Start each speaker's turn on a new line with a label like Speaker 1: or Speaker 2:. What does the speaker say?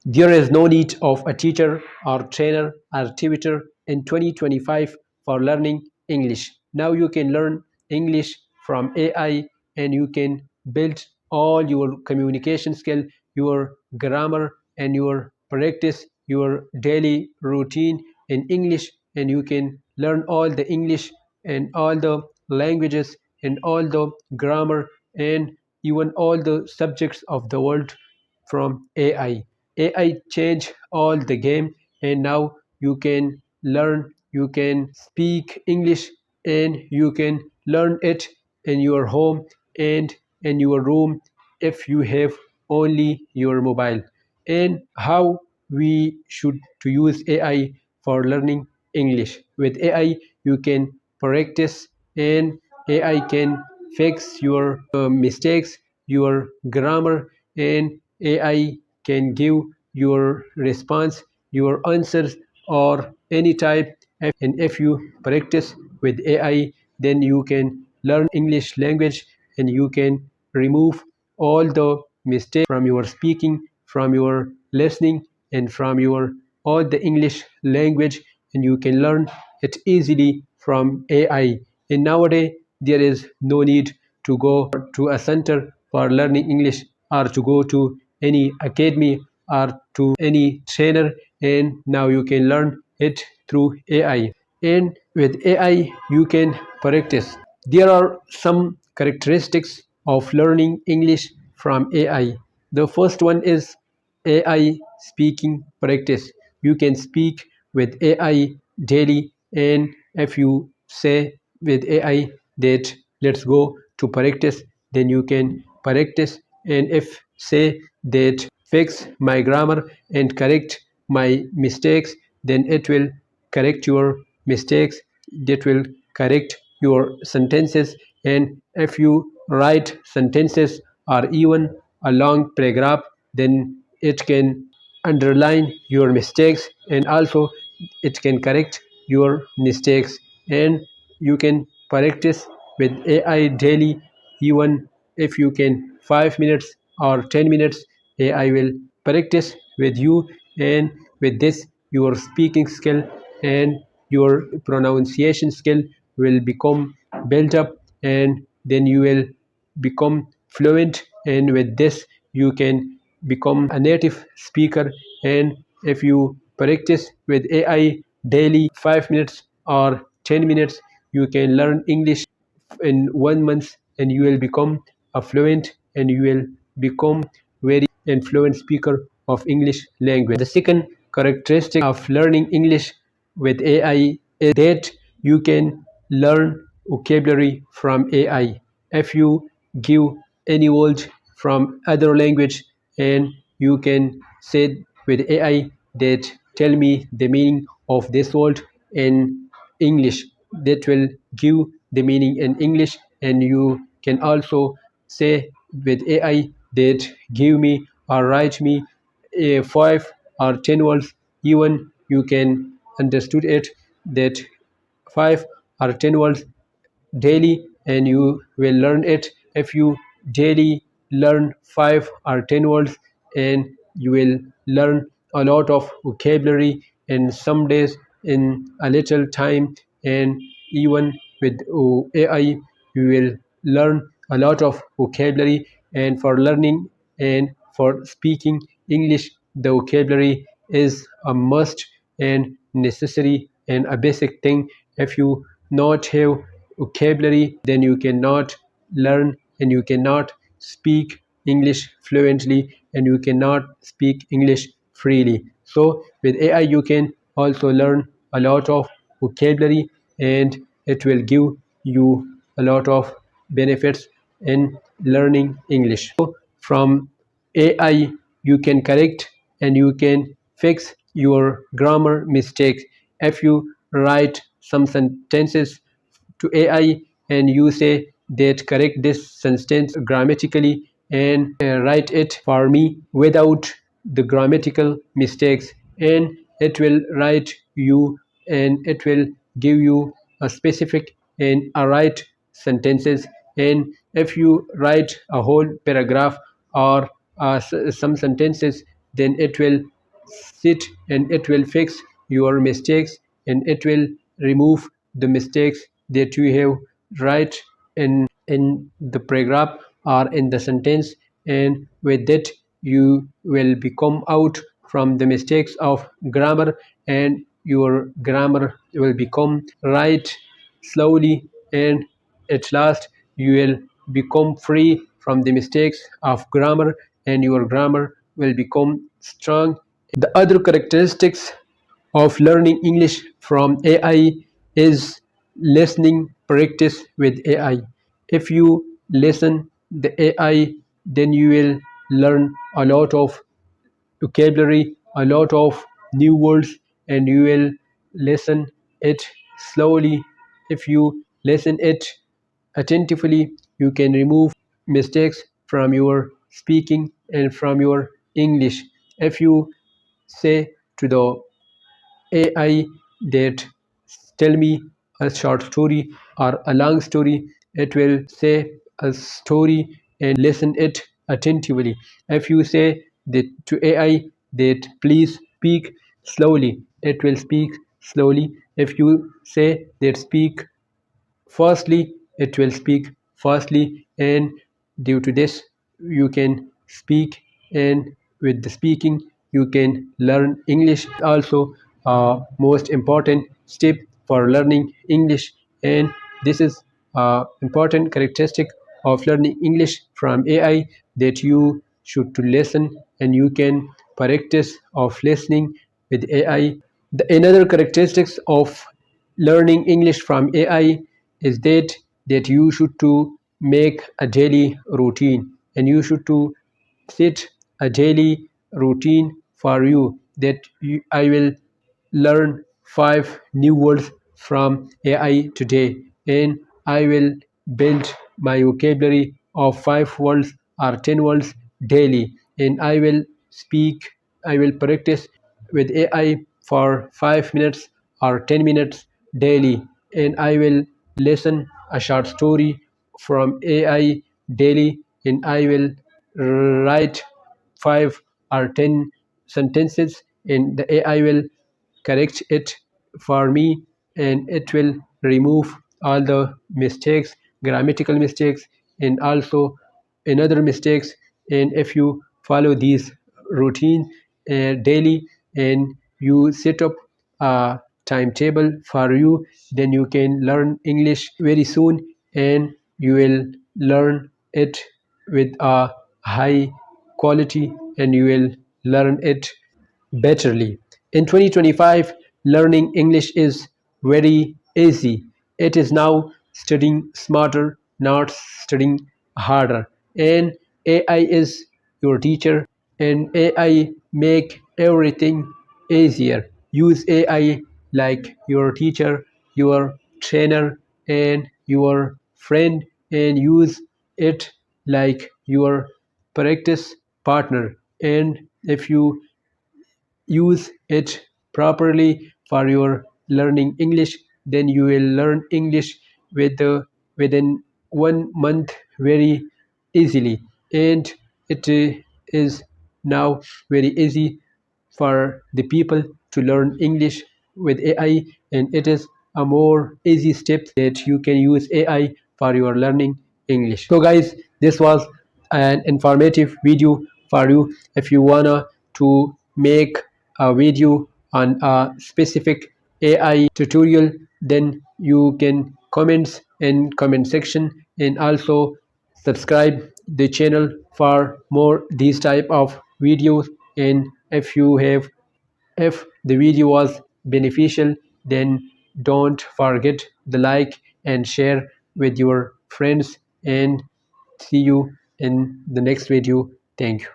Speaker 1: There is no need of a teacher or trainer or tutor in 2025 for learning English. Now you can learn English from AI, and you can build all your communication skill, your grammar, and your practice, your daily routine in English, and you can learn all the English and all the languages and all the grammar and even all the subjects of the world from AI. AI changed all the game, and now you can learn, you can speak English, and you can learn it in your home and in your room if you have only your mobile. And how we should to use AI for learning English. With AI, you can practice, and AI can fix your mistakes, your grammar, and AI can give your response, your answers, or any type. And if you practice with AI, then you can learn English language, and you can remove all the mistakes from your speaking, from your listening, and from your all the English language, and you can learn it easily from AI. And nowadays there is no need to go to a center for learning English, or to go to any academy, or to any trainer, and now you can learn it through AI. And with AI you can practice. There are some characteristics of learning English from AI. The first one is AI speaking practice. You can speak with AI daily, and if you say with AI that let's go to practice, then you can practice. And if say that fix my grammar and correct my mistakes, then it will correct your mistakes, that will correct your sentences. And if you write sentences or even a long paragraph, then it can underline your mistakes, and also it can correct your mistakes. And you can practice with AI daily. Even if you can 5 minutes or 10 minutes, AI will practice with you, and with this your speaking skill and your pronunciation skill will become built up, and then you will become fluent, and with this you can become a native speaker. And if you practice with AI daily 5 minutes or 10 minutes, you can learn English in 1 month, and you will become a fluent, and you will become very and fluent speaker of English language. The second characteristic of learning English with AI is that you can learn vocabulary from AI. If you give any word from other language, and you can say with AI that tell me the meaning of this word in English, that will give the meaning in English. And you can also say with AI that give me or write me 5 or 10 words. Even you can understood it that 5 or 10 words daily, and you will learn it. If you daily learn 5 or 10 words, and you will learn a lot of vocabulary in some days, in a little time. And even with AI you will learn a lot of vocabulary. And for learning and for speaking English, the vocabulary is a must and necessary and a basic thing. If you not have vocabulary, then you cannot learn, and you cannot speak English fluently, and you cannot speak English freely. So with AI you can also learn a lot of vocabulary, and it will give you a lot of benefits in learning English. So from AI you can correct and you can fix your grammar mistakes. If you write some sentences to AI, and you say that correct this sentence grammatically, and write it for me without the grammatical mistakes, and it will write you, and it will give you a specific and a right sentences. And if you write a whole paragraph or some sentences then it will sit and it will fix your mistakes, and it will remove the mistakes that you have write in the paragraph or in the sentence. And with that you will become out from the mistakes of grammar, and your grammar will become right slowly, and at last you will become free from the mistakes of grammar, and your grammar will become strong. The other characteristics of learning English from AI is listening practice with AI. If you listen the AI, then you will learn a lot of vocabulary, a lot of new words, and you will listen it slowly. If you listen it attentively, you can remove mistakes from your speaking and from your English. If you say to the AI that tell me a short story or a long story, it will say a story and listen it attentively. If you say that to AI that please speak slowly, it will speak slowly. If you say that speak firstly, it will speak fastly, and due to this you can speak, and with the speaking you can learn English. Also a most important step for learning English, and this is important characteristic of learning English from AI, that you should to listen and you can practice of listening with AI. Another characteristics of learning English from AI is that you should to make a daily routine, and you should to set a daily routine for you, that I will learn 5 new words from AI today, and I will build my vocabulary of 5 words or 10 words daily, and I will practice with AI for 5 minutes or 10 minutes daily, and I will listen a short story from AI daily, and I will write 5 or 10 sentences, and the AI will correct it for me, and it will remove all the mistakes, grammatical mistakes, and also another mistakes. And if you follow these routine daily, and you set up a timetable for you, then you can learn English very soon, and you will learn it with a high quality, and you will learn it betterly. In 2025, learning English is very easy. It is now studying smarter, not studying harder. And AI is your teacher, and AI make everything easier. Use AI like your teacher, your trainer, and your friend, and use it like your practice partner. And if you use it properly for your learning English, then you will learn English within 1 month very easily. And it is now very easy for the people to learn English with AI, and it is a more easy step that you can use AI for your learning English. So guys, this was an informative video for you. If you wanna to make a video on a specific AI tutorial, then you can comments in comment section, and also subscribe the channel for more these type of videos. And if the video was beneficial, then don't forget the like and share with your friends, and see you in the next video. Thank you.